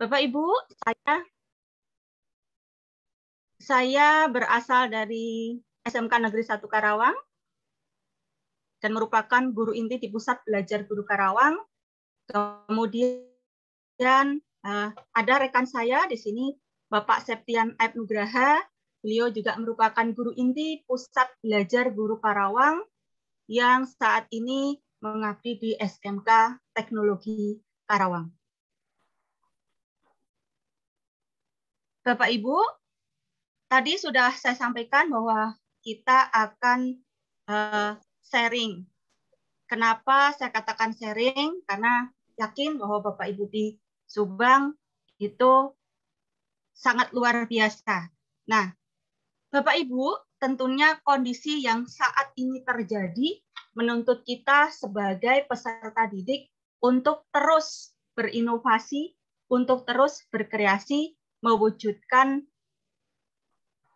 Bapak Ibu, saya berasal dari SMK Negeri 1 Karawang dan merupakan guru inti di Pusat Belajar Guru Karawang. Kemudian ada rekan saya di sini, Bapak Septian Aib Nugraha. Beliau juga merupakan guru inti Pusat Belajar Guru Karawang yang saat ini mengabdi di SMK Teknologi Karawang. Bapak Ibu, tadi sudah saya sampaikan bahwa kita akan sharing. Kenapa saya katakan sharing? Karena yakin bahwa Bapak Ibu di Subang itu sangat luar biasa. Nah, Bapak Ibu, tentunya kondisi yang saat ini terjadi menuntut kita sebagai peserta didik untuk terus berinovasi, untuk terus berkreasi, mewujudkan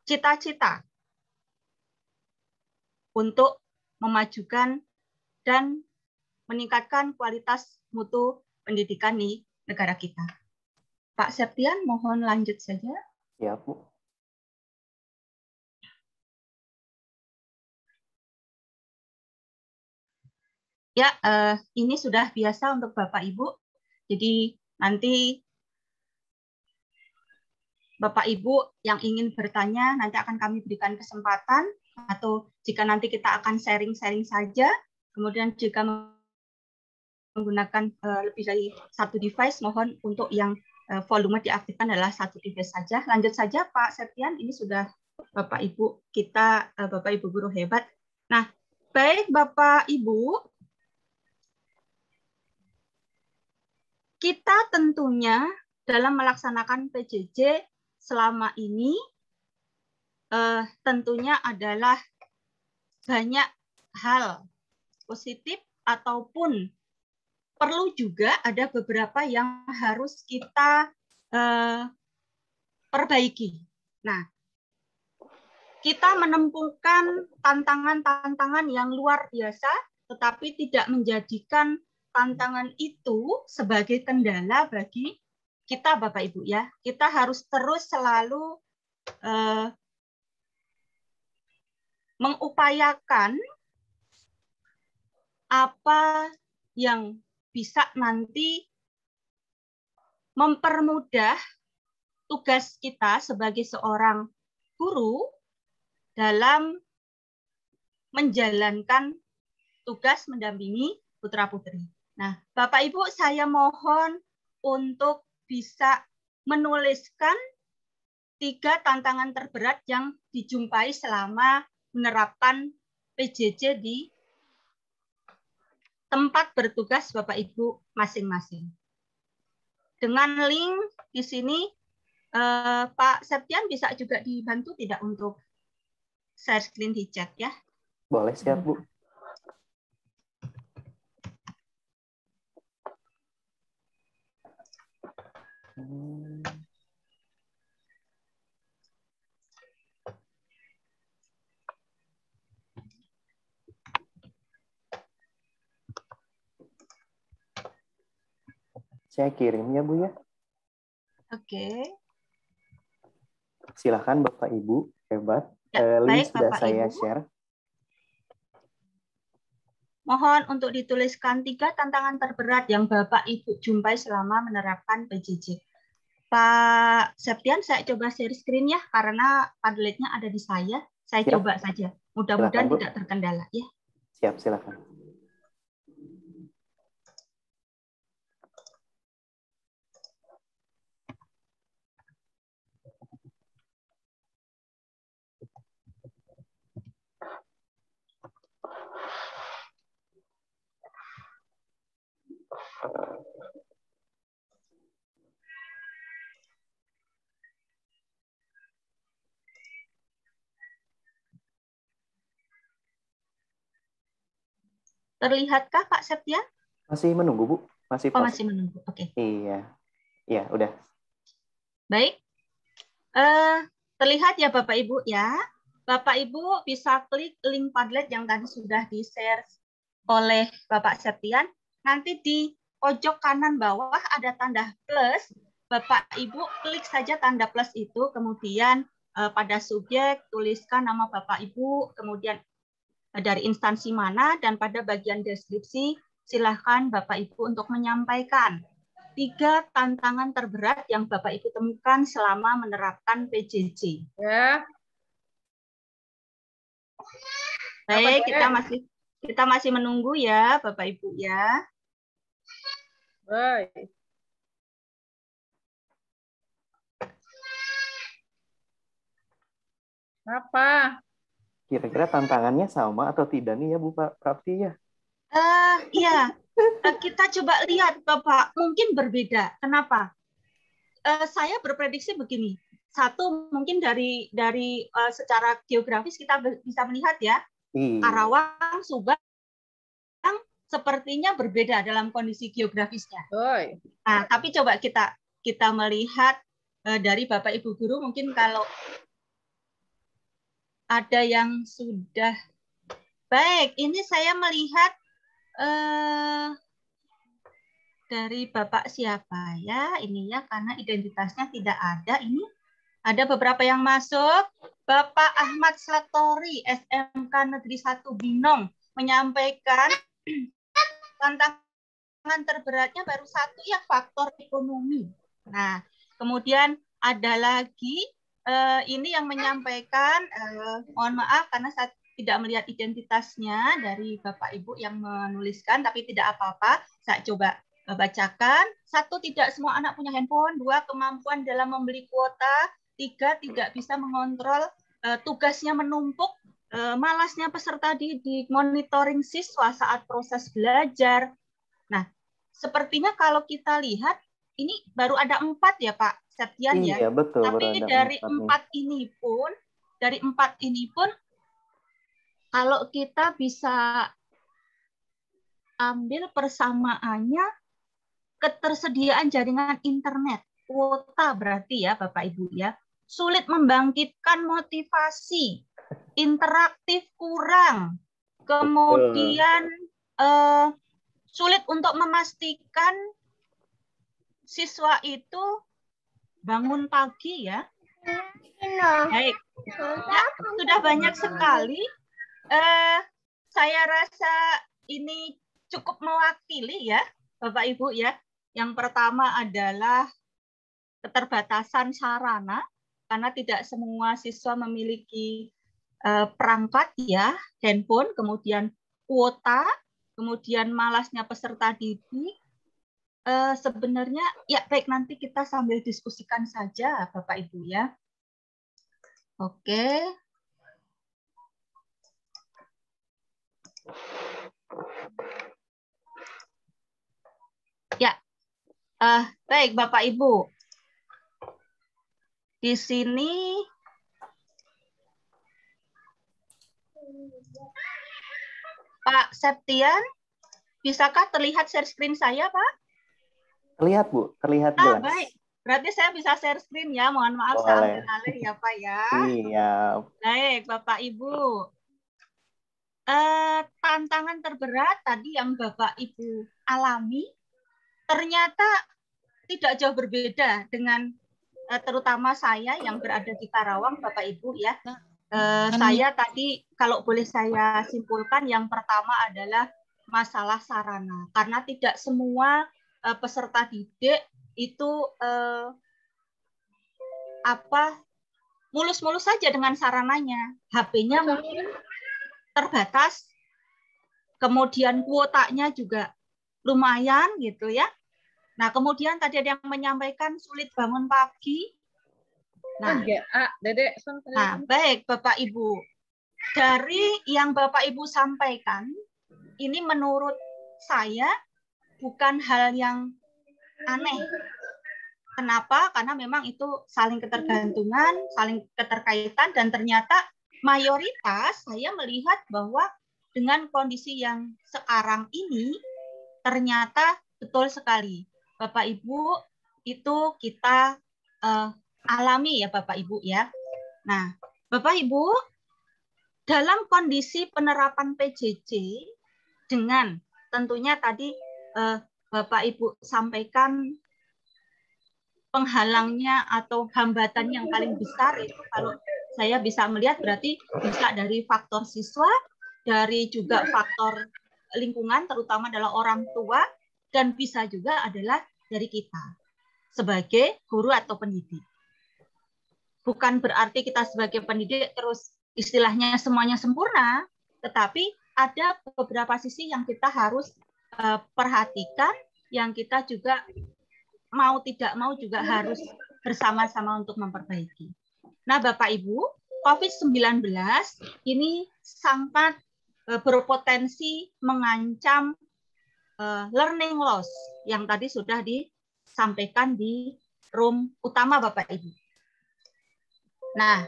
cita-cita untuk memajukan dan meningkatkan kualitas mutu pendidikan di negara kita. Pak Septian, mohon lanjut saja. Ya, Bu. Ya, ini sudah biasa untuk Bapak Ibu. Jadi nanti Bapak Ibu yang ingin bertanya, nanti akan kami berikan kesempatan, atau jika nanti kita akan sharing-sharing saja, kemudian jika menggunakan lebih dari satu device, mohon untuk yang volume diaktifkan adalah satu device saja. Lanjut saja Pak Septian, ini sudah Bapak Ibu kita, Bapak Ibu guru hebat. Nah, baik Bapak Ibu, kita tentunya dalam melaksanakan PJJ selama ini tentunya adalah banyak hal positif ataupun perlu juga ada beberapa yang harus kita perbaiki. Nah, kita menemukan tantangan-tantangan yang luar biasa, tetapi tidak menjadikan tantangan itu sebagai kendala bagi kita, Bapak Ibu ya. Kita harus terus selalu mengupayakan apa yang bisa nanti mempermudah tugas kita sebagai seorang guru dalam menjalankan tugas mendampingi putra-putri. Nah, Bapak Ibu, saya mohon untuk bisa menuliskan 3 tantangan terberat yang dijumpai selama menerapkan PJJ di tempat bertugas Bapak Ibu masing-masing. Dengan link di sini, Pak Septian bisa juga dibantu tidak untuk share screen di chat ya? Boleh, siap Bu. Saya kirim ya Bu ya. Oke. Silakan Bapak Ibu, hebat. Ya, Link baik, sudah Bapak saya Ibu. share. Mohon untuk dituliskan 3 tantangan terberat yang Bapak Ibu jumpai selama menerapkan PJJ. Pak Septian, saya coba share screen ya, karena Padletnya ada di saya. Saya Siap. coba saja. Mudah-mudahan tidak terkendala ya. Siap, silakan. Terlihatkah Pak Septian? Masih menunggu Bu? Masih Oh, proses. masih menunggu. Oke. Iya. Iya, udah. Baik. Terlihat ya Bapak Ibu ya. Bapak Ibu bisa klik link Padlet yang tadi sudah di-share oleh Bapak Septian. Nanti di pojok kanan bawah ada tanda plus. Bapak Ibu klik saja tanda plus itu, kemudian pada subjek tuliskan nama Bapak Ibu, kemudian dari instansi mana, dan pada bagian deskripsi silahkan Bapak Ibu untuk menyampaikan 3 tantangan terberat yang Bapak Ibu temukan selama menerapkan PJJ. Ya. Baik, kita masih menunggu ya Bapak Ibu ya. Baik. Apa? Kira-kira tantangannya sama atau tidak nih ya Bu Prapti ya? Iya, kita coba lihat Bapak, mungkin berbeda. Kenapa? Saya berprediksi begini. Satu, mungkin dari secara geografis kita bisa melihat ya, Karawang, Subang sepertinya berbeda dalam kondisi geografisnya. Nah, tapi coba kita melihat dari Bapak Ibu guru, mungkin kalau ada yang sudah baik. Ini saya melihat dari Bapak siapa ya? Ini ya, karena identitasnya tidak ada. Ini ada beberapa yang masuk. Bapak Ahmad Satori, SMK Negeri 1 Binong, menyampaikan tantangan terberatnya baru satu ya, faktor ekonomi. Nah, kemudian ada lagi ini yang menyampaikan, mohon maaf karena saya tidak melihat identitasnya dari Bapak Ibu yang menuliskan, tapi tidak apa-apa, saya coba bacakan. 1, tidak semua anak punya handphone. 2, kemampuan dalam membeli kuota. 3, tidak bisa mengontrol, tugasnya menumpuk. Malasnya peserta didik, monitoring siswa saat proses belajar. Nah, sepertinya kalau kita lihat, ini baru ada 4 ya Pak Septian ya. Iya, betul. Tapi dari 4 ini pun, kalau kita bisa ambil persamaannya, ketersediaan jaringan internet, kuota berarti ya Bapak Ibu ya, sulit membangkitkan motivasi, interaktif kurang, kemudian sulit untuk memastikan siswa itu bangun pagi ya. Baik, ya, sudah banyak sekali. Saya rasa ini cukup mewakili ya Bapak Ibu ya. Yang pertama adalah keterbatasan sarana, karena tidak semua siswa memiliki perangkat ya, handphone, kemudian kuota, kemudian malasnya peserta didik. Sebenarnya ya baik, nanti kita sambil diskusikan saja Bapak Ibu ya. Oke. Ya, baik Bapak Ibu. Di sini Pak Septian, bisakah terlihat share screen saya, Pak? Terlihat, Bu. Terlihat jelas. Baik. Berarti saya bisa share screen ya. Mohon maaf, saya ambil alih ya, Pak ya. Iya. Baik, Bapak Ibu. Tantangan terberat tadi yang Bapak Ibu alami, ternyata tidak jauh berbeda dengan terutama saya yang berada di Karawang, Bapak Ibu ya. Saya tadi kalau boleh saya simpulkan, yang pertama adalah masalah sarana, karena tidak semua peserta didik itu mulus-mulus saja dengan sarananya. HP-nya mungkin terbatas, kemudian kuotanya juga lumayan gitu ya. Nah, kemudian tadi ada yang menyampaikan sulit bangun pagi. Nah, baik Bapak Ibu. Dari yang Bapak Ibu sampaikan, ini menurut saya bukan hal yang aneh. Kenapa? Karena memang itu saling ketergantungan, saling keterkaitan, dan ternyata mayoritas saya melihat bahwa dengan kondisi yang sekarang ini, ternyata betul sekali. Bapak Ibu, itu kita alami ya Bapak Ibu ya. Nah, Bapak Ibu, dalam kondisi penerapan PJJ dengan tentunya tadi Bapak Ibu sampaikan penghalangnya atau hambatan yang paling besar itu kalau saya bisa melihat berarti bisa dari faktor siswa, dari juga faktor lingkungan, terutama adalah orang tua, dan bisa juga adalah dari kita sebagai guru atau pendidik. Bukan berarti kita sebagai pendidik terus istilahnya semuanya sempurna, tetapi ada beberapa sisi yang kita harus perhatikan, yang kita juga mau tidak mau juga harus bersama-sama untuk memperbaiki. Nah, Bapak Ibu, COVID-19 ini sangat berpotensi mengancam learning loss yang tadi sudah disampaikan di room utama Bapak Ibu. Nah,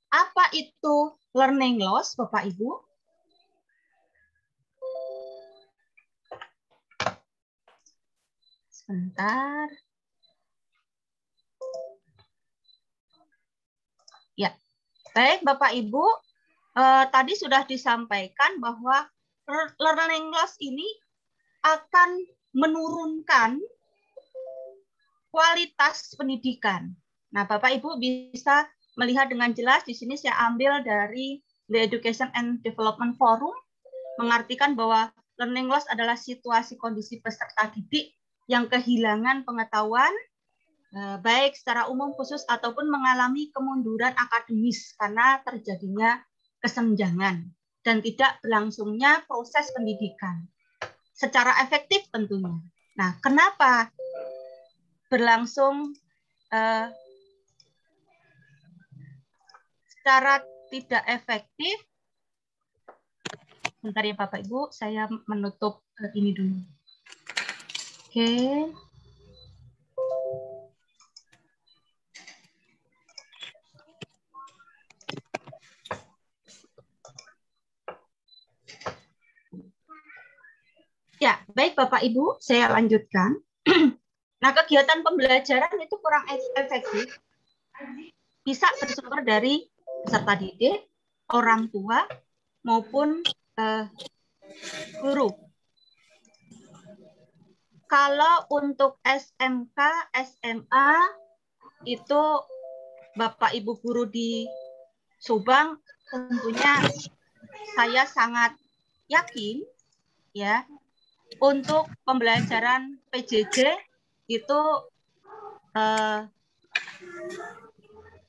apa itu learning loss Bapak Ibu? Sebentar. Ya, baik Bapak Ibu, tadi sudah disampaikan bahwa learning loss ini akan menurunkan kualitas pendidikan. Nah, Bapak Ibu bisa melihat dengan jelas di sini saya ambil dari The Education and Development Forum, mengartikan bahwa learning loss adalah situasi kondisi peserta didik yang kehilangan pengetahuan, baik secara umum khusus ataupun mengalami kemunduran akademis karena terjadinya kesenjangan dan tidak berlangsungnya proses pendidikan secara efektif tentunya. Nah, kenapa berlangsung secara tidak efektif? Bentar ya Bapak Ibu, saya menutup ini dulu. Oke. Ya, baik Bapak Ibu, saya lanjutkan. Nah, kegiatan pembelajaran itu kurang efektif bisa bersumber dari peserta didik, orang tua, maupun guru. Kalau untuk SMK, SMA, itu Bapak Ibu guru di Subang, tentunya saya sangat yakin ya, untuk pembelajaran PJJ itu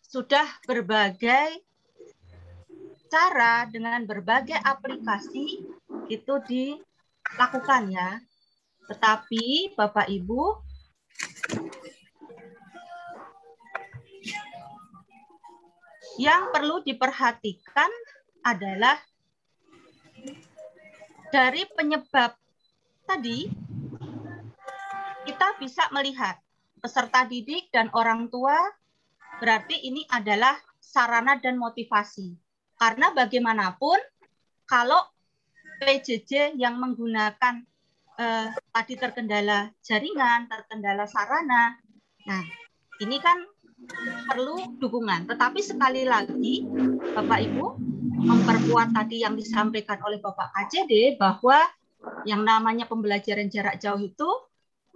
sudah berbagai cara dengan berbagai aplikasi itu dilakukan ya. Tetapi Bapak Ibu, yang perlu diperhatikan adalah dari penyebab tadi, kita bisa melihat peserta didik dan orang tua, berarti ini adalah sarana dan motivasi. Karena bagaimanapun, kalau PJJ yang menggunakan tadi terkendala jaringan, terkendala sarana, nah ini kan perlu dukungan. Tetapi sekali lagi, Bapak Ibu, memperkuat tadi yang disampaikan oleh Bapak KJD bahwa yang namanya pembelajaran jarak jauh itu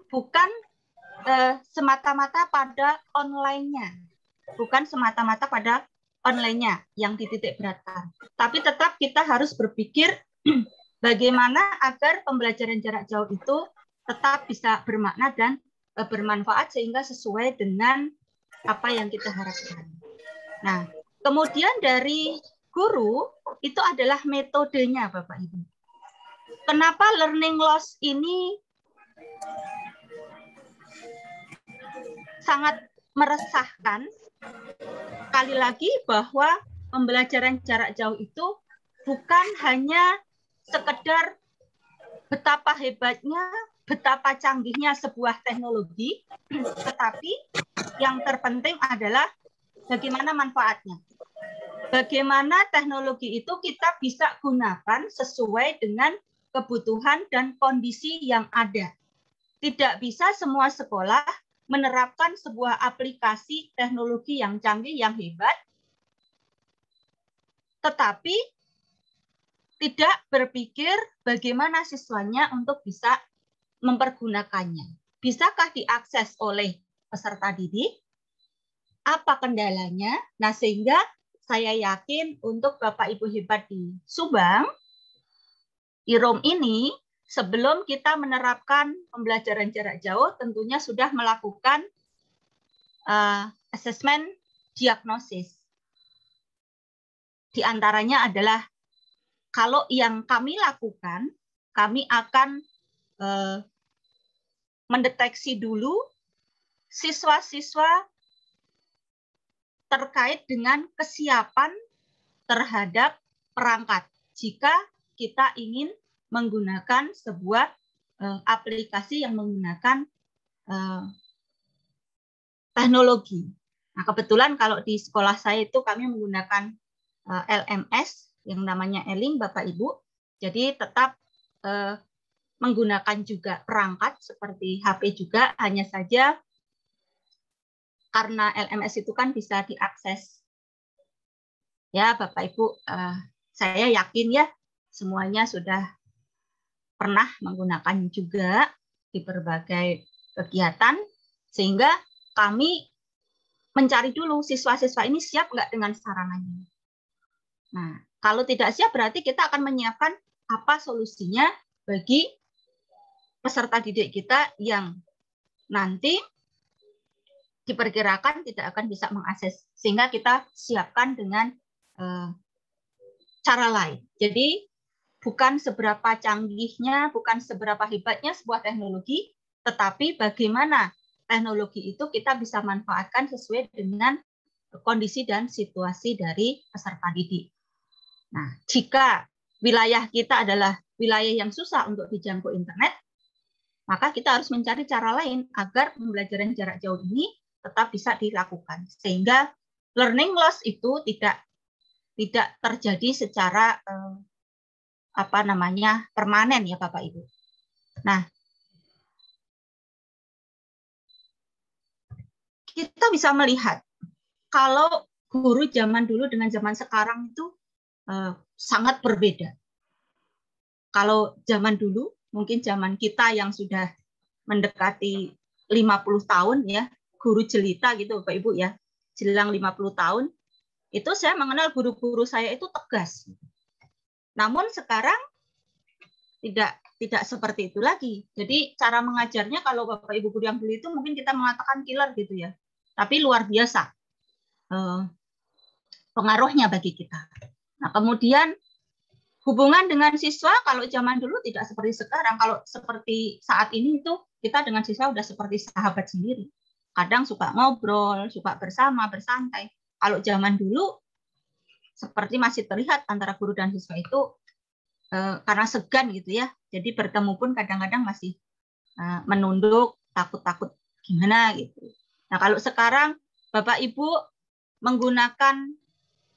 bukan semata-mata pada online-nya. Bukan semata-mata pada online-nya yang dititik beratkan. Tapi tetap kita harus berpikir bagaimana agar pembelajaran jarak jauh itu tetap bisa bermakna dan bermanfaat sehingga sesuai dengan apa yang kita harapkan. Nah, kemudian dari guru itu adalah metodenya, Bapak Ibu. Kenapa learning loss ini sangat meresahkan? Sekali lagi bahwa pembelajaran jarak jauh itu bukan hanya sekedar betapa hebatnya, betapa canggihnya sebuah teknologi, tetapi yang terpenting adalah bagaimana manfaatnya. Bagaimana teknologi itu kita bisa gunakan sesuai dengan kebutuhan dan kondisi yang ada. Tidak bisa semua sekolah menerapkan sebuah aplikasi teknologi yang canggih, yang hebat, tetapi tidak berpikir bagaimana siswanya untuk bisa mempergunakannya. Bisakah diakses oleh peserta didik. Apa kendalanya? Nah, sehingga saya yakin untuk Bapak Ibu hebat di Subang, IROM ini sebelum kita menerapkan pembelajaran jarak jauh tentunya sudah melakukan asesmen diagnosis. Di antaranya adalah kalau yang kami lakukan, kami akan mendeteksi dulu siswa-siswa terkait dengan kesiapan terhadap perangkat jika kita ingin menggunakan sebuah aplikasi yang menggunakan teknologi. Nah, kebetulan kalau di sekolah saya itu kami menggunakan LMS yang namanya E-Link, Bapak Ibu. Jadi tetap menggunakan juga perangkat seperti HP juga, hanya saja karena LMS itu kan bisa diakses. Ya, Bapak Ibu, saya yakin ya semuanya sudah pernah menggunakan juga di berbagai kegiatan, sehingga kami mencari dulu siswa-siswa ini siap nggak dengan sarananya. Nah, kalau tidak siap berarti kita akan menyiapkan apa solusinya bagi peserta didik kita yang nanti diperkirakan tidak akan bisa mengakses, sehingga kita siapkan dengan cara lain. Jadi bukan seberapa canggihnya, bukan seberapa hebatnya sebuah teknologi, tetapi bagaimana teknologi itu kita bisa manfaatkan sesuai dengan kondisi dan situasi dari peserta didik. Nah, jika wilayah kita adalah wilayah yang susah untuk dijangkau internet, maka kita harus mencari cara lain agar pembelajaran jarak jauh ini tetap bisa dilakukan, sehingga learning loss itu tidak terjadi secara permanen ya Bapak Ibu. Nah, kita bisa melihat kalau guru zaman dulu dengan zaman sekarang itu sangat berbeda. Kalau zaman dulu, mungkin zaman kita yang sudah mendekati 50 tahun ya, guru jelita gitu Bapak Ibu ya, jelang 50 tahun, itu saya mengenal guru-guru saya itu tegas. Namun sekarang tidak seperti itu lagi. Jadi cara mengajarnya kalau Bapak Ibu guru yang dulu itu mungkin kita mengatakan killer gitu ya, tapi luar biasa pengaruhnya bagi kita. Nah, kemudian hubungan dengan siswa kalau zaman dulu tidak seperti sekarang. Kalau seperti saat ini itu kita dengan siswa udah seperti sahabat sendiri. Kadang suka ngobrol, suka bersama, bersantai. Kalau zaman dulu seperti masih terlihat antara guru dan siswa itu karena segan gitu ya. Jadi bertemu pun kadang-kadang masih menunduk, takut-takut gimana gitu. Nah, kalau sekarang Bapak Ibu menggunakan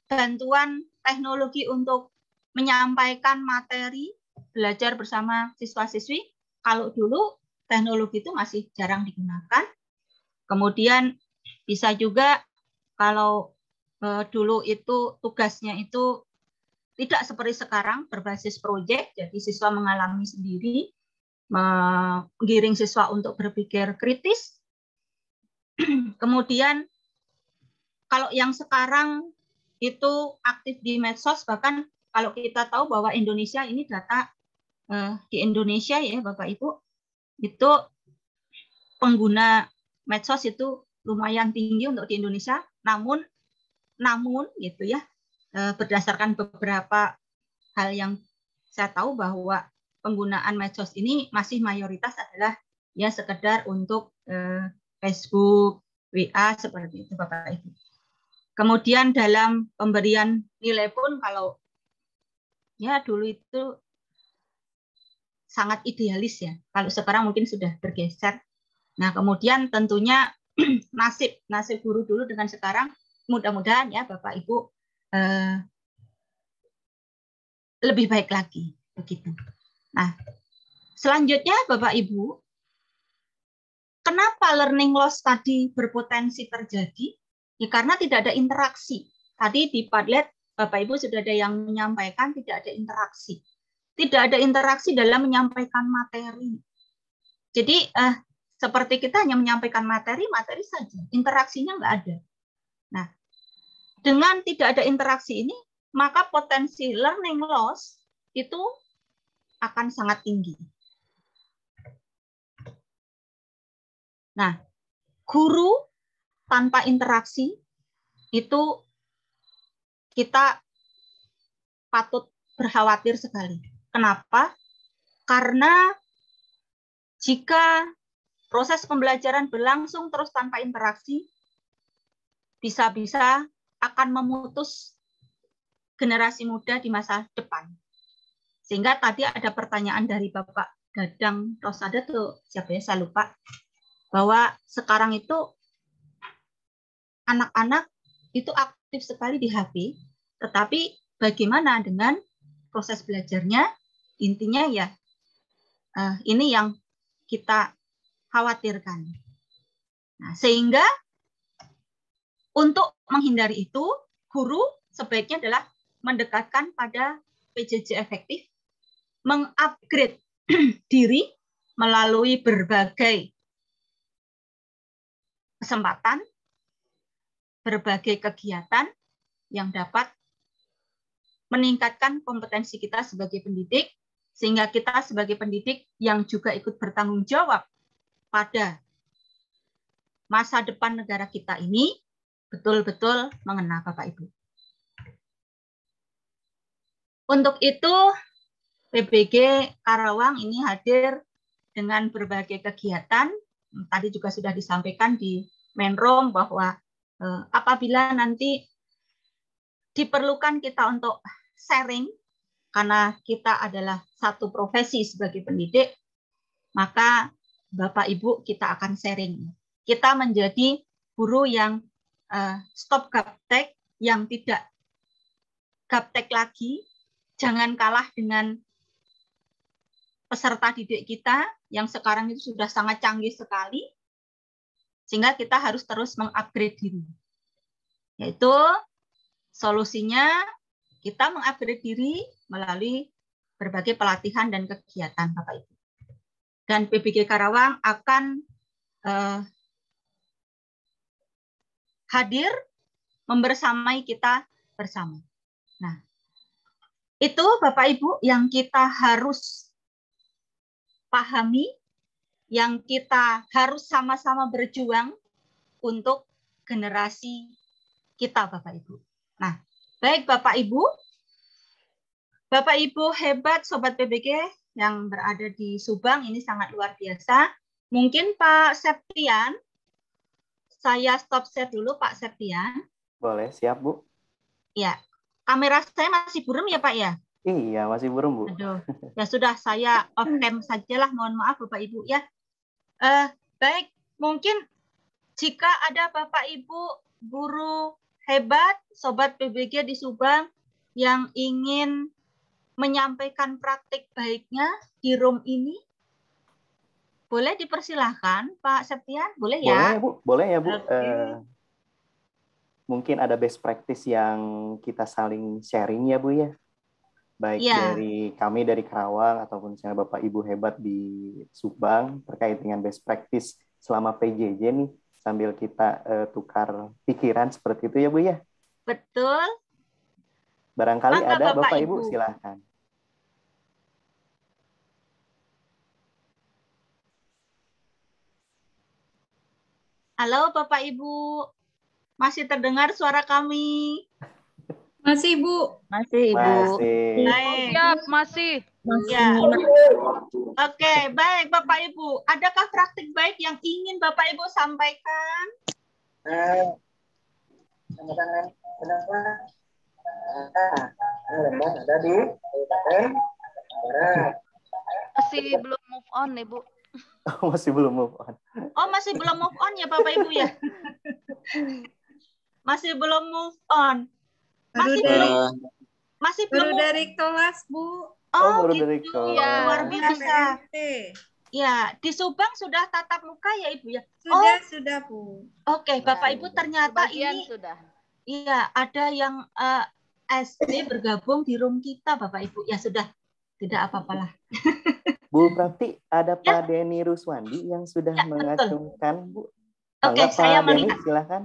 bantuan teknologi untuk menyampaikan materi belajar bersama siswa-siswi, kalau dulu teknologi itu masih jarang digunakan. Kemudian bisa juga kalau dulu itu tugasnya itu tidak seperti sekarang berbasis proyek, jadi siswa mengalami sendiri, menggiring siswa untuk berpikir kritis. Kemudian kalau yang sekarang itu aktif di medsos, bahkan kalau kita tahu bahwa Indonesia ini data di Indonesia ya Bapak Ibu, itu pengguna medsos itu lumayan tinggi untuk di Indonesia, namun gitu ya, berdasarkan beberapa hal yang saya tahu bahwa penggunaan medsos ini masih mayoritas adalah ya sekedar untuk Facebook, WA seperti itu Bapak Ibu. Kemudian dalam pemberian nilai pun kalau ya dulu itu sangat idealis ya. Kalau sekarang mungkin sudah bergeser. Nah, kemudian tentunya nasib guru dulu dengan sekarang mudah-mudahan ya Bapak Ibu lebih baik lagi begitu. Nah, selanjutnya Bapak Ibu, kenapa learning loss tadi berpotensi terjadi? Ya karena tidak ada interaksi. Tadi di Padlet Bapak Ibu sudah ada yang menyampaikan tidak ada interaksi. Tidak ada interaksi dalam menyampaikan materi. Jadi Seperti kita hanya menyampaikan materi saja, interaksinya nggak ada. Nah, dengan tidak ada interaksi ini, maka potensi learning loss itu akan sangat tinggi. Nah, guru tanpa interaksi itu kita patut berkhawatir sekali. Kenapa? Karena jika proses pembelajaran berlangsung terus tanpa interaksi, bisa-bisa akan memutus generasi muda di masa depan. Sehingga tadi ada pertanyaan dari Bapak Dadang Rosada tuh, siapa ya, saya lupa, bahwa sekarang itu anak-anak itu aktif sekali di HP, tetapi bagaimana dengan proses belajarnya? Intinya ya, ini yang kita khawatirkan. Nah, sehingga untuk menghindari itu, guru sebaiknya adalah mendekatkan pada PJJ efektif, mengupgrade diri melalui berbagai kesempatan, berbagai kegiatan yang dapat meningkatkan kompetensi kita sebagai pendidik, sehingga kita sebagai pendidik yang juga ikut bertanggung jawab pada masa depan negara kita ini betul-betul mengena Bapak Ibu. Untuk itu, PBG Karawang ini hadir dengan berbagai kegiatan. Tadi juga sudah disampaikan di main room bahwa apabila nanti diperlukan kita untuk sharing, karena kita adalah satu profesi sebagai pendidik, maka Bapak Ibu kita akan sharing. Kita menjadi guru yang stop gaptek, yang tidak gaptek lagi, jangan kalah dengan peserta didik kita yang sekarang itu sudah sangat canggih sekali, sehingga kita harus terus mengupgrade diri. Yaitu solusinya kita mengupgrade diri melalui berbagai pelatihan dan kegiatan Bapak Ibu. Dan PBG Karawang akan hadir membersamai kita bersama. Nah, itu Bapak Ibu yang kita harus pahami, yang kita harus sama-sama berjuang untuk generasi kita Bapak Ibu. Nah, baik Bapak Ibu hebat Sobat PBG yang berada di Subang, ini sangat luar biasa. Mungkin Pak Septian, saya stop share dulu Pak Septian. Boleh, siap Bu. Ya, kamera saya masih buram ya Pak ya? Iya, masih buram Bu. Aduh, ya sudah saya off cam sajalah, mohon maaf Bapak Ibu ya. Baik, mungkin jika ada Bapak Ibu guru hebat, Sobat PBG di Subang yang ingin menyampaikan praktik baiknya di room ini, boleh dipersilahkan Pak Septian, boleh ya? Boleh ya Bu. Okay. Mungkin ada best practice yang kita saling sharing ya Bu ya. Baik ya. dari kami dari Karawang ataupun misalnya Bapak Ibu hebat di Subang terkait dengan best practice selama PJJ nih, sambil kita tukar pikiran seperti itu ya Bu ya. Betul. Barangkali maka ada Bapak Ibu silahkan. Halo Bapak Ibu, masih terdengar suara kami? Masih Bu. Masih Ibu. Masih. Baik. Siap, masih. Ya. Oke, baik Bapak Ibu. Adakah praktik baik yang ingin Bapak Ibu sampaikan? Ada di Kabupaten Barat. Masih belum move on nih Bu. Masih belum move on. Oh, masih belum move on ya Bapak Ibu ya? Masih belum move on. Masih belum dari kelas Bu. Oh baru gitu. dari kelas. Ya, luar biasa. Ya, di Subang sudah tatap muka ya Ibu ya? Sudah Bu. Oke, Bapak Ibu ternyata ini sudah. Iya, ada yang SD bergabung di room kita Bapak Ibu. Ya sudah, tidak apa-apalah. Bu Prapti, ada Ya. Pak Denny Ruswandi yang sudah Ya, betul. mengacungkan, Bu. Oke, Mangga saya Pak Denny, melihat. silakan.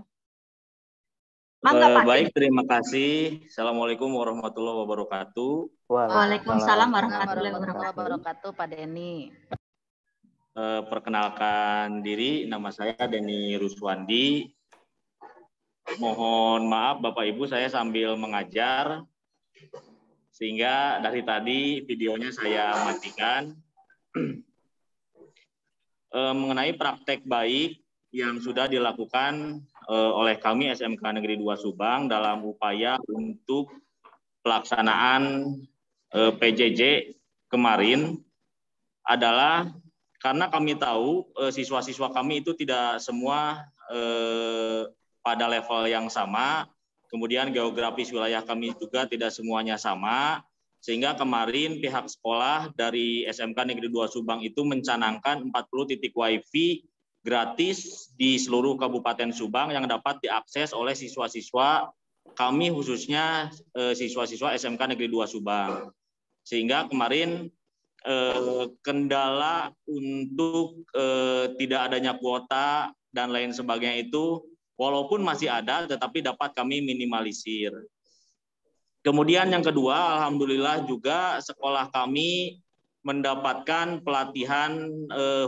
Mangga Pak Baik, Denny. terima kasih. Assalamualaikum warahmatullahi wabarakatuh. Waalaikumsalam Warahmatullahi warahmatullahi wabarakatuh, Pak Denny. Perkenalkan diri, nama saya Denny Ruswandi. Mohon maaf Bapak Ibu, saya sambil mengajar, sehingga dari tadi videonya saya matikan. Mengenai praktek baik yang sudah dilakukan oleh kami SMK Negeri 2 Subang dalam upaya untuk pelaksanaan PJJ kemarin adalah karena kami tahu siswa-siswa kami itu tidak semua pada level yang sama, kemudian geografis wilayah kami juga tidak semuanya sama, sehingga kemarin pihak sekolah dari SMK Negeri 2 Subang itu mencanangkan 40 titik WiFi gratis di seluruh Kabupaten Subang yang dapat diakses oleh siswa-siswa kami, khususnya siswa-siswa SMK Negeri 2 Subang. Sehingga kemarin kendala untuk tidak adanya kuota dan lain sebagainya itu walaupun masih ada tetapi dapat kami minimalisir. Kemudian yang kedua, alhamdulillah juga sekolah kami mendapatkan pelatihan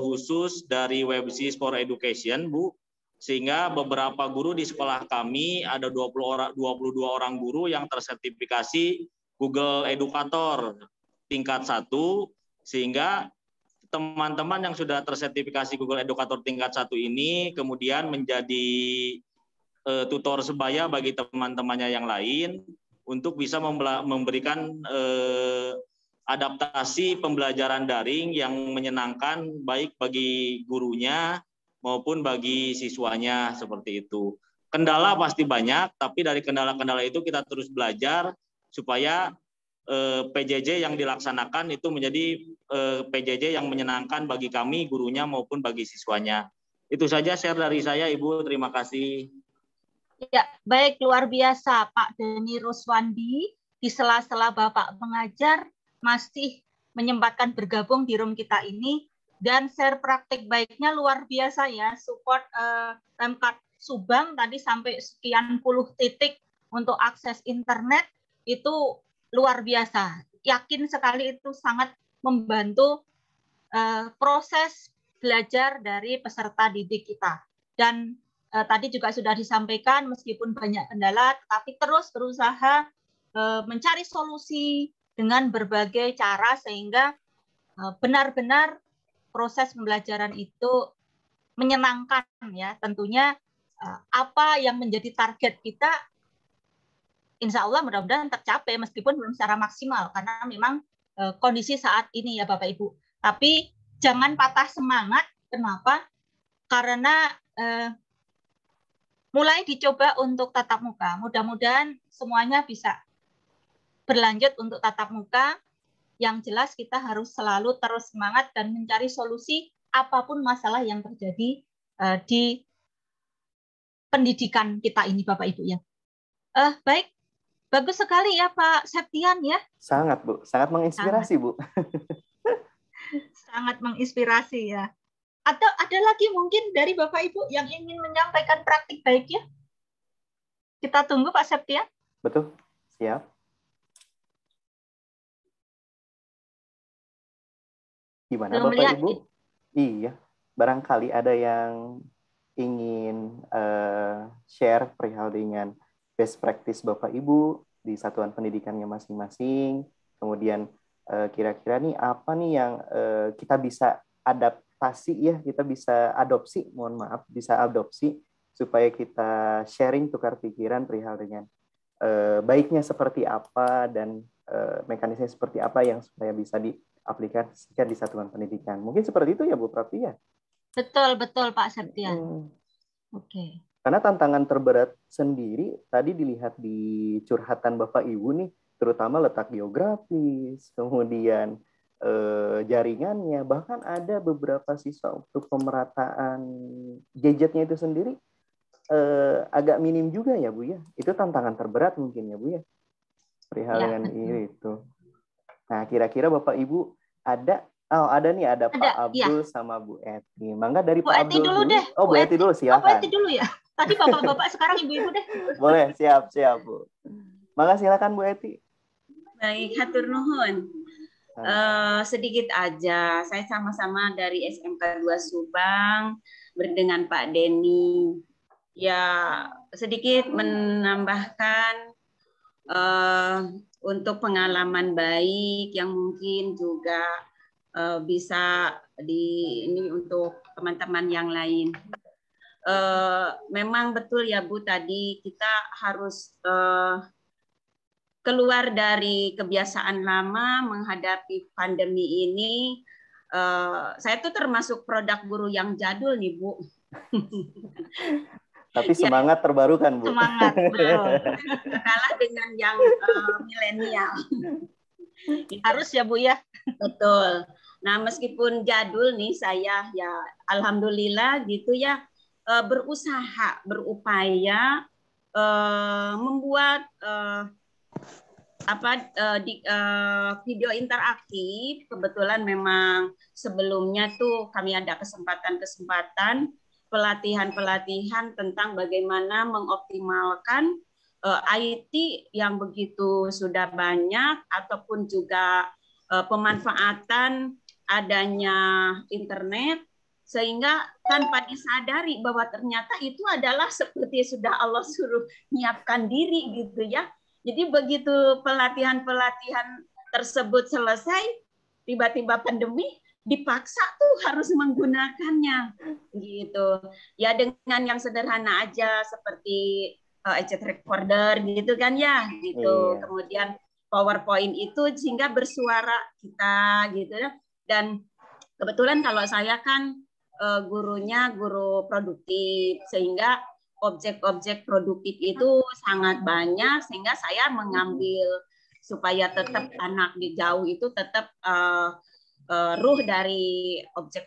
khusus dari WebSys for Education, Bu. Sehingga beberapa guru di sekolah kami ada 22 orang guru yang tersertifikasi Google Educator tingkat 1, sehingga teman-teman yang sudah tersertifikasi Google Educator tingkat 1 ini kemudian menjadi tutor sebaya bagi teman-temannya yang lain untuk bisa memberikan adaptasi pembelajaran daring yang menyenangkan baik bagi gurunya maupun bagi siswanya, seperti itu. Kendala pasti banyak, tapi dari kendala-kendala itu kita terus belajar supaya PJJ yang dilaksanakan itu menjadi PJJ yang menyenangkan bagi kami, gurunya maupun bagi siswanya. Itu saja share dari saya, Ibu. Terima kasih. Ya, baik, luar biasa Pak Denny Ruswandi. Di sela-sela Bapak mengajar, masih menyempatkan bergabung di room kita ini. Dan share praktik baiknya luar biasa ya. Support Pemkab Subang tadi sampai sekian puluh titik untuk akses internet, itu luar biasa. Yakin sekali itu sangat membantu proses belajar dari peserta didik kita. Dan tadi juga sudah disampaikan, meskipun banyak kendala, tetapi terus berusaha mencari solusi dengan berbagai cara sehingga benar-benar proses pembelajaran itu menyenangkan ya. Tentunya apa yang menjadi target kita, insya Allah mudah-mudahan tercapai meskipun belum secara maksimal karena memang kondisi saat ini ya Bapak Ibu. Tapi jangan patah semangat. Kenapa? Karena mulai dicoba untuk tatap muka. Mudah-mudahan semuanya bisa berlanjut untuk tatap muka. Yang jelas kita harus selalu terus semangat dan mencari solusi apapun masalah yang terjadi di pendidikan kita ini, Bapak Ibu ya. Baik, bagus sekali ya Pak Septian ya. Sangat, Bu. Sangat menginspirasi, Bu. Sangat menginspirasi ya. Atau ada lagi mungkin dari Bapak Ibu yang ingin menyampaikan praktik baiknya? Kita tunggu Pak Septian. Betul, siap. Gimana Belum Bapak lihat, Ibu? Iya, barangkali ada yang ingin share perihal dengan best practice Bapak Ibu di satuan pendidikannya masing-masing. Kemudian kira-kira nih apa nih yang kita bisa adaptasi ya, kita bisa adopsi, bisa adopsi supaya kita sharing, tukar pikiran perihal dengan baiknya seperti apa dan mekanisme seperti apa yang supaya bisa diaplikasikan di satuan pendidikan. Mungkin seperti itu ya Bu Prapti ya? Betul Pak Septian. Oke. Karena tantangan terberat sendiri tadi dilihat di curhatan Bapak Ibu nih, terutama letak geografis, kemudian jaringannya, bahkan ada beberapa siswa untuk pemerataan gadgetnya itu sendiri agak minim juga ya Bu ya. Itu tantangan terberat mungkin ya Bu ya. Perihal dengan itu. Nah, kira-kira Bapak Ibu ada Oh, ada nih, ada Pak ya. Abdul sama Bu Eti. Mangga dari Bu Pak Eti Abdul dulu deh. Oh, Bu Eti dulu, Bu silakan. Eti dulu ya. Tadi bapak-bapak, sekarang ibu-ibu deh. Boleh, siap, Bu. Mangga silakan Bu Eti. Baik, hatur nuhun. Sedikit aja, saya sama-sama dari SMK 2 Subang dengan Pak Denny. Ya, sedikit menambahkan untuk pengalaman baik yang mungkin juga bisa ini untuk teman-teman yang lain. Memang betul ya Bu, tadi kita harus keluar dari kebiasaan lama menghadapi pandemi ini. Saya tuh termasuk produk guru yang jadul nih Bu. Tapi semangat terbarukan Bu. Semangat, betul. Kalah dengan yang milenial. Harus ya Bu ya. Betul. Nah meskipun jadul nih saya ya alhamdulillah gitu ya berusaha, berupaya membuat video interaktif. Kebetulan memang sebelumnya tuh kami ada kesempatan pelatihan tentang bagaimana mengoptimalkan IT yang begitu sudah banyak ataupun juga pemanfaatan adanya internet sehingga tanpa disadari bahwa ternyata itu adalah seperti sudah Allah suruh nyiapkan diri gitu ya. Jadi begitu pelatihan tersebut selesai, tiba-tiba pandemi dipaksa tuh harus menggunakannya gitu. Ya dengan yang sederhana aja seperti chat recorder gitu kan ya gitu. Kemudian PowerPoint itu sehingga bersuara kita gitu ya. Dan kebetulan kalau saya kan gurunya guru produktif sehingga objek-objek produktif itu sangat banyak sehingga saya mengambil supaya tetap anak di jauh itu tetap ruh dari objek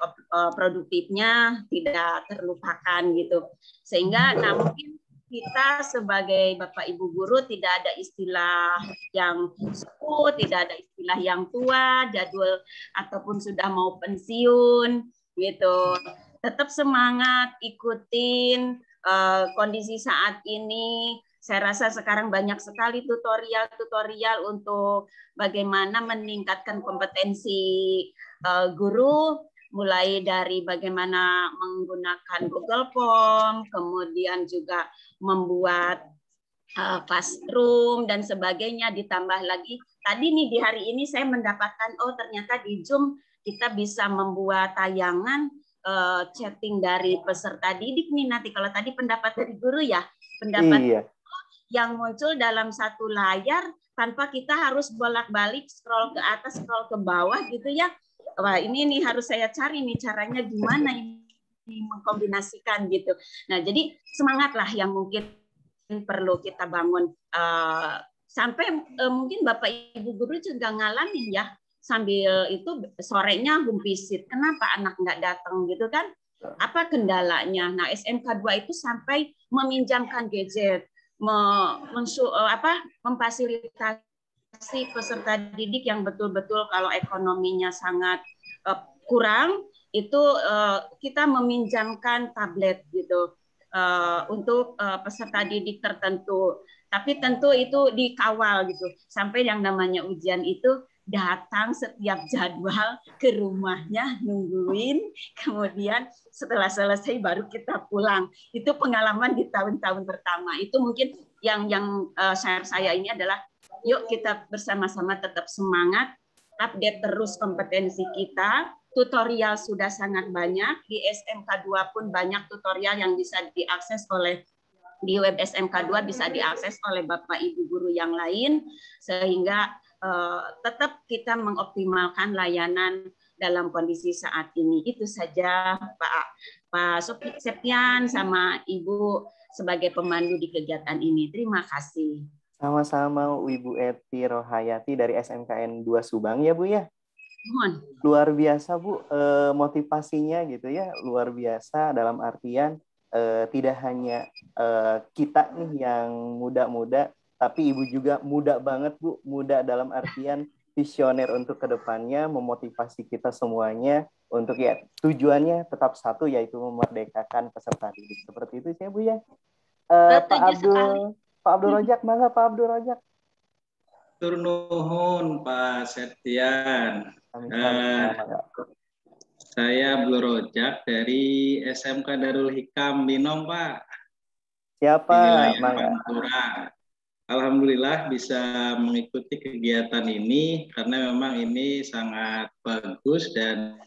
produktifnya tidak terlupakan gitu. Sehingga nah mungkin kita sebagai Bapak Ibu guru tidak ada istilah yang sepuh, tidak ada istilah yang tua, jadul ataupun sudah mau pensiun gitu. Tetap semangat ikutin kondisi saat ini. Saya rasa sekarang banyak sekali tutorial untuk bagaimana meningkatkan kompetensi guru, mulai dari bagaimana menggunakan Google Form, kemudian juga membuat classroom dan sebagainya. Ditambah lagi tadi nih di hari ini saya mendapatkan ternyata di Zoom kita bisa membuat tayangan chatting dari peserta didik nih nanti. Kalau tadi pendapat dari guru ya, pendapat yang muncul dalam satu layar tanpa kita harus bolak-balik scroll ke atas, scroll ke bawah gitu ya. Wah ini nih harus saya cari nih caranya gimana ini mengkombinasikan gitu. Nah jadi semangatlah yang mungkin perlu kita bangun sampai mungkin Bapak Ibu guru juga ngalamin ya. Sambil itu sorenya home visit. Kenapa anak nggak datang gitu kan? Apa kendalanya? Nah SMK 2 itu sampai meminjamkan gadget, memfasilitasi peserta didik yang betul-betul kalau ekonominya sangat kurang itu kita meminjamkan tablet gitu untuk peserta didik tertentu. Tapi tentu itu dikawal gitu sampai yang namanya ujian itu datang setiap jadwal ke rumahnya nungguin, kemudian setelah selesai baru kita pulang. Itu pengalaman di tahun-tahun pertama. Itu mungkin yang share saya ini adalah yuk kita bersama-sama tetap semangat, update terus kompetensi kita. Tutorial sudah sangat banyak, di SMK 2 pun banyak tutorial yang bisa diakses oleh di web SMK 2 bisa diakses oleh Bapak Ibu guru yang lain sehingga tetap kita mengoptimalkan layanan dalam kondisi saat ini. Itu saja Pak Septian sama Ibu sebagai pemandu di kegiatan ini. Terima kasih. Sama-sama Ibu Eti Rohayati dari SMKN 2 Subang ya Bu ya. Mohon. Luar biasa Bu, motivasinya gitu ya, luar biasa dalam artian tidak hanya kita nih yang muda-muda, tapi Ibu juga muda banget Bu, muda dalam artian visioner untuk kedepannya, memotivasi kita semuanya untuk ya tujuannya tetap satu, yaitu memerdekakan peserta didik. Seperti itu ya Bu ya. Pak Abdul Rojak, mangga Pak Abdul Rojak. Turnuhun Pak Septian. Saya Abdul Rojak dari SMK Darul Hikam Binong, Pak. Siapa? Di wilayah Pantura. Alhamdulillah bisa mengikuti kegiatan ini karena memang ini sangat bagus dan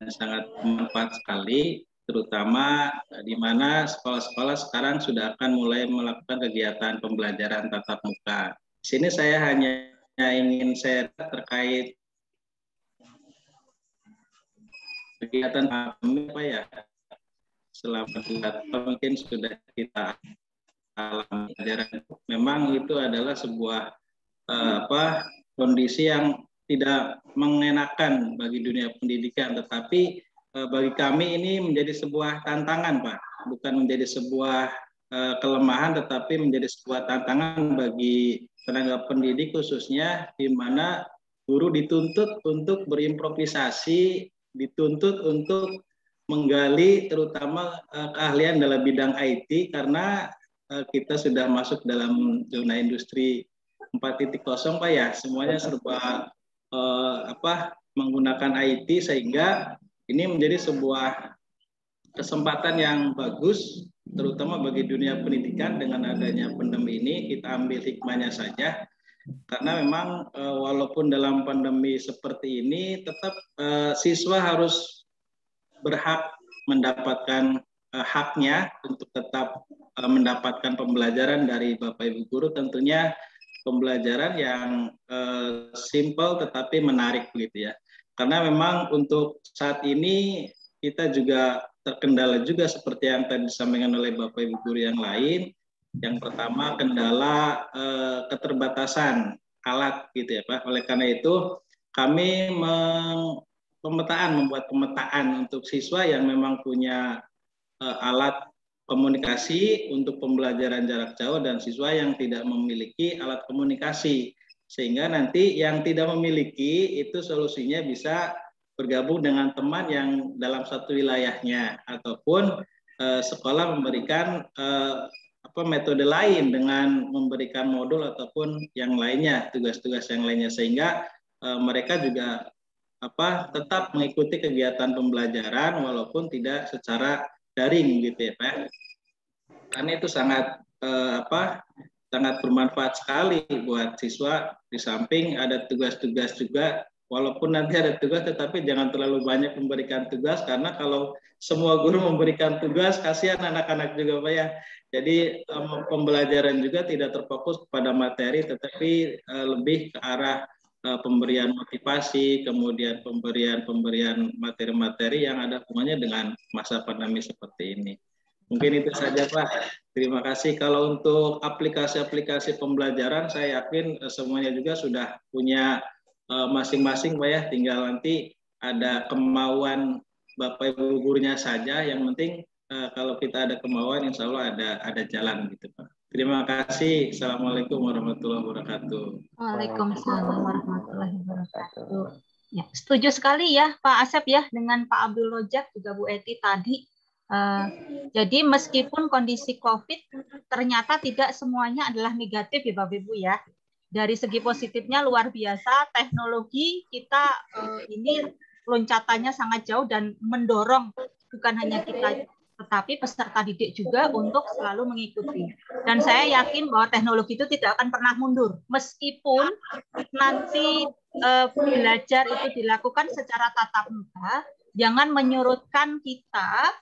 sangat bermanfaat sekali, terutama di mana sekolah-sekolah sekarang sudah akan mulai melakukan kegiatan pembelajaran tatap muka. Di sini saya hanya ingin share terkait kegiatan kami apa ya, selama mungkin sudah kita alami pelajaran. Memang itu adalah sebuah kondisi yang tidak mengenakan bagi dunia pendidikan, tetapi bagi kami ini menjadi sebuah tantangan, Pak. Bukan menjadi sebuah kelemahan, tetapi menjadi sebuah tantangan bagi tenaga pendidik khususnya, di mana guru dituntut untuk berimprovisasi, dituntut untuk menggali terutama keahlian dalam bidang IT, karena kita sudah masuk dalam zona industri 4.0, Pak ya, semuanya serba menggunakan IT, sehingga ini menjadi sebuah kesempatan yang bagus terutama bagi dunia pendidikan. Dengan adanya pandemi ini kita ambil hikmahnya saja, karena memang walaupun dalam pandemi seperti ini tetap siswa harus berhak mendapatkan haknya untuk tetap mendapatkan pembelajaran dari Bapak Ibu guru, tentunya pembelajaran yang simple tetapi menarik begitu ya. Karena memang untuk saat ini kita juga terkendala juga seperti yang tadi disampaikan oleh Bapak Ibu guru yang lain. Yang pertama kendala keterbatasan alat gitu ya Pak. Oleh karena itu kami membuat pemetaan untuk siswa yang memang punya alat komunikasi untuk pembelajaran jarak jauh dan siswa yang tidak memiliki alat komunikasi, sehingga nanti yang tidak memiliki itu solusinya bisa bergabung dengan teman yang dalam satu wilayahnya, ataupun sekolah memberikan metode lain dengan memberikan modul ataupun yang lainnya, tugas-tugas yang lainnya, sehingga mereka juga tetap mengikuti kegiatan pembelajaran walaupun tidak secara daring gitu ya Pak. Karena itu sangat sangat bermanfaat sekali buat siswa. Di samping ada tugas-tugas juga, walaupun nanti ada tugas tetapi jangan terlalu banyak memberikan tugas, karena kalau semua guru memberikan tugas kasihan anak-anak juga Pak ya. Jadi pembelajaran juga tidak terfokus kepada materi, tetapi lebih ke arah pemberian motivasi, kemudian pemberian materi-materi yang ada hubungannya dengan masa pandemi seperti ini. Mungkin itu saja Pak. Terima kasih. Kalau untuk aplikasi-aplikasi pembelajaran, saya yakin semuanya juga sudah punya masing-masing Pak ya. Tinggal nanti ada kemauan Bapak Ibu gurunya saja. Yang penting kalau kita ada kemauan, insya Allah ada jalan gitu Pak. Terima kasih. Assalamualaikum warahmatullahi wabarakatuh. Waalaikumsalam warahmatullahi wabarakatuh. Ya, setuju sekali ya Pak Asep ya dengan Pak Abdul Rojak juga Bu Eti tadi. Jadi meskipun kondisi COVID ternyata tidak semuanya adalah negatif ya Bapak Ibu ya. Dari segi positifnya luar biasa, teknologi kita ini loncatannya sangat jauh dan mendorong bukan hanya kita tetapi peserta didik juga untuk selalu mengikuti. Dan saya yakin bahwa teknologi itu tidak akan pernah mundur. Meskipun nanti belajar itu dilakukan secara tatap muka, jangan menyurutkan kita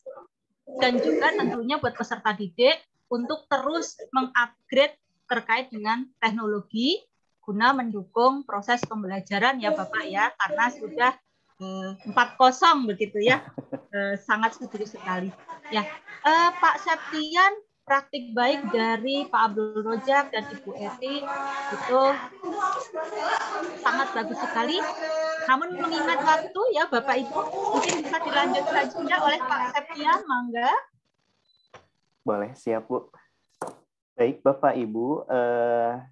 dan juga tentunya buat peserta didik untuk terus mengupgrade terkait dengan teknologi guna mendukung proses pembelajaran ya Bapak ya, karena sudah 4.0 begitu ya. Sangat setuju sekali. Ya, Pak Septian, praktik baik dari Pak Abdul Rojak dan Ibu Eti itu sangat bagus sekali. Namun mengingat waktu ya Bapak Ibu, mungkin bisa dilanjut saja oleh Pak Septian, mangga. Boleh, siap Bu. Baik, Bapak Ibu,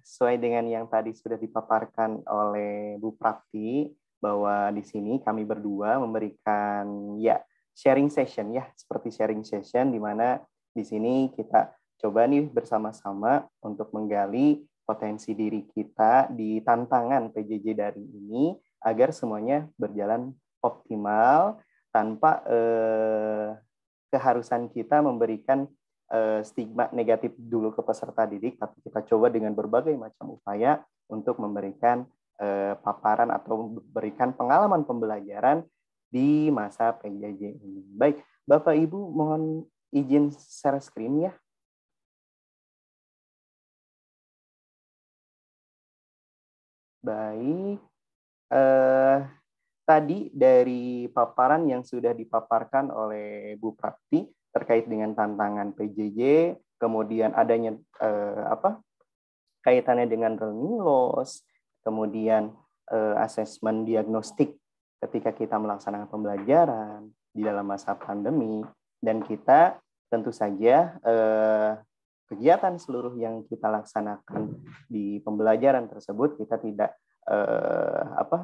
sesuai dengan yang tadi sudah dipaparkan oleh Bu Prapti, bahwa di sini kami berdua memberikan ya sharing session ya, seperti sharing session di mana di sini kita coba nih bersama-sama untuk menggali potensi diri kita di tantangan PJJ daring ini agar semuanya berjalan optimal tanpa keharusan kita memberikan stigma negatif dulu ke peserta didik, tapi kita coba dengan berbagai macam upaya untuk memberikan paparan atau memberikan pengalaman pembelajaran di masa PJJ ini. Baik, Bapak Ibu mohon izin share screen ya. Baik, tadi dari paparan yang sudah dipaparkan oleh Bu Prapti terkait dengan tantangan PJJ, kemudian adanya kaitannya dengan learning loss, kemudian asesmen diagnostik ketika kita melaksanakan pembelajaran di dalam masa pandemi, dan kita tentu saja kegiatan seluruh yang kita laksanakan di pembelajaran tersebut kita tidak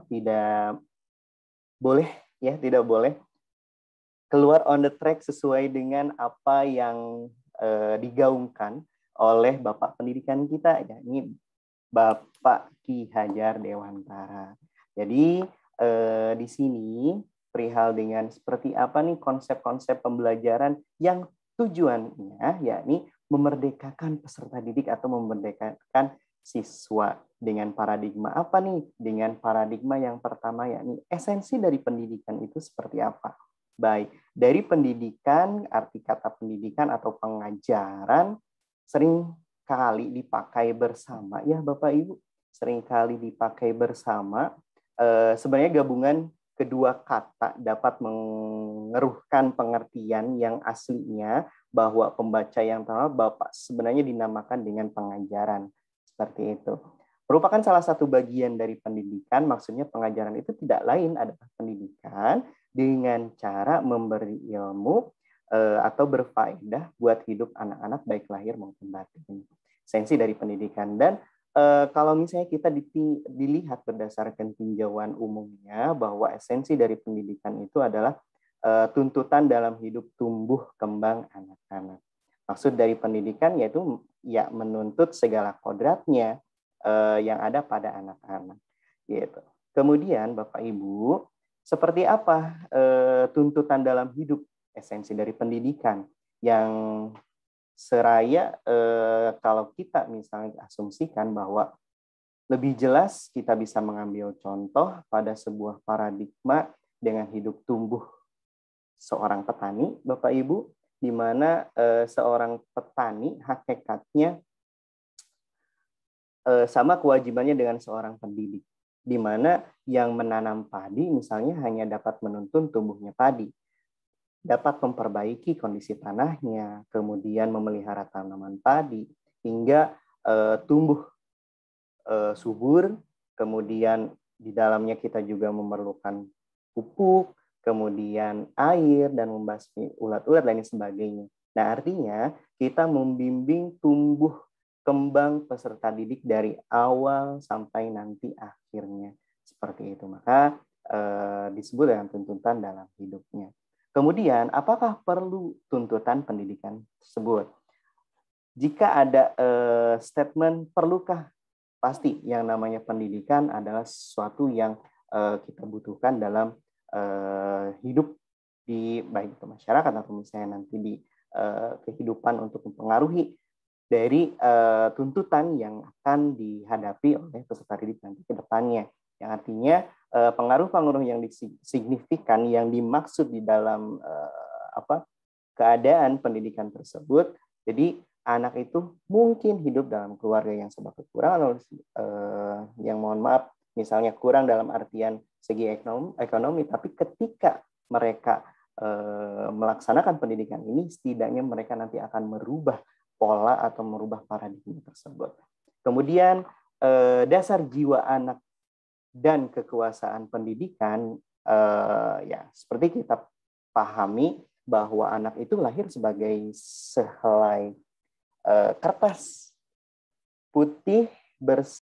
tidak boleh keluar on the track sesuai dengan apa yang digaungkan oleh Bapak Pendidikan kita, ya, ini Bapak Ki Hajar Dewantara. Jadi di sini perihal dengan seperti apa nih konsep-konsep pembelajaran yang tujuannya yakni memerdekakan peserta didik atau memerdekakan siswa dengan paradigma apa nih? Dengan paradigma yang pertama yakni esensi dari pendidikan itu seperti apa? Baik, dari pendidikan, arti kata pendidikan atau pengajaran sering kali dipakai bersama, ya Bapak Ibu, sering kali dipakai bersama. Sebenarnya gabungan kedua kata dapat mengeruhkan pengertian yang aslinya bahwa pembaca yang pertama Bapak sebenarnya dinamakan dengan pengajaran. Seperti itu. Merupakan salah satu bagian dari pendidikan, maksudnya pengajaran itu tidak lain adalah pendidikan dengan cara memberi ilmu atau berfaedah buat hidup anak-anak baik lahir maupun batin. Esensi dari pendidikan. Dan kalau misalnya kita dilihat berdasarkan tinjauan umumnya bahwa esensi dari pendidikan itu adalah tuntutan dalam hidup tumbuh kembang anak-anak. Maksud dari pendidikan yaitu ya menuntut segala kodratnya yang ada pada anak-anak. Gitu. Kemudian Bapak Ibu, seperti apa tuntutan dalam hidup esensi dari pendidikan yang seraya kalau kita misalnya asumsikan bahwa lebih jelas kita bisa mengambil contoh pada sebuah paradigma dengan hidup tumbuh seorang petani, Bapak Ibu, di mana seorang petani hakikatnya sama kewajibannya dengan seorang pendidik, di mana yang menanam padi misalnya hanya dapat menuntun tumbuhnya padi, dapat memperbaiki kondisi tanahnya, kemudian memelihara tanaman padi hingga tumbuh subur, kemudian di dalamnya kita juga memerlukan pupuk, kemudian air dan membasmi ulat-ulat dan sebagainya. Nah, artinya kita membimbing tumbuh kembang peserta didik dari awal sampai nanti akhirnya. Seperti itu. Maka disebut dengan tuntutan dalam hidupnya. Kemudian, apakah perlu tuntutan pendidikan tersebut? Jika ada statement perlukah, pasti yang namanya pendidikan adalah sesuatu yang kita butuhkan dalam hidup di baik itu masyarakat atau misalnya nanti di kehidupan untuk mempengaruhi dari tuntutan yang akan dihadapi oleh peserta didik nanti ke depannya. Yang artinya pengaruh-pengaruh yang signifikan yang dimaksud di dalam keadaan pendidikan tersebut. Jadi anak itu mungkin hidup dalam keluarga yang serba kekurangan, yang mohon maaf misalnya kurang dalam artian segi ekonomi, tapi ketika mereka melaksanakan pendidikan ini, setidaknya mereka nanti akan merubah pola atau merubah paradigma tersebut. Kemudian dasar jiwa anak dan kekuasaan pendidikan, ya seperti kita pahami bahwa anak itu lahir sebagai sehelai kertas putih bersih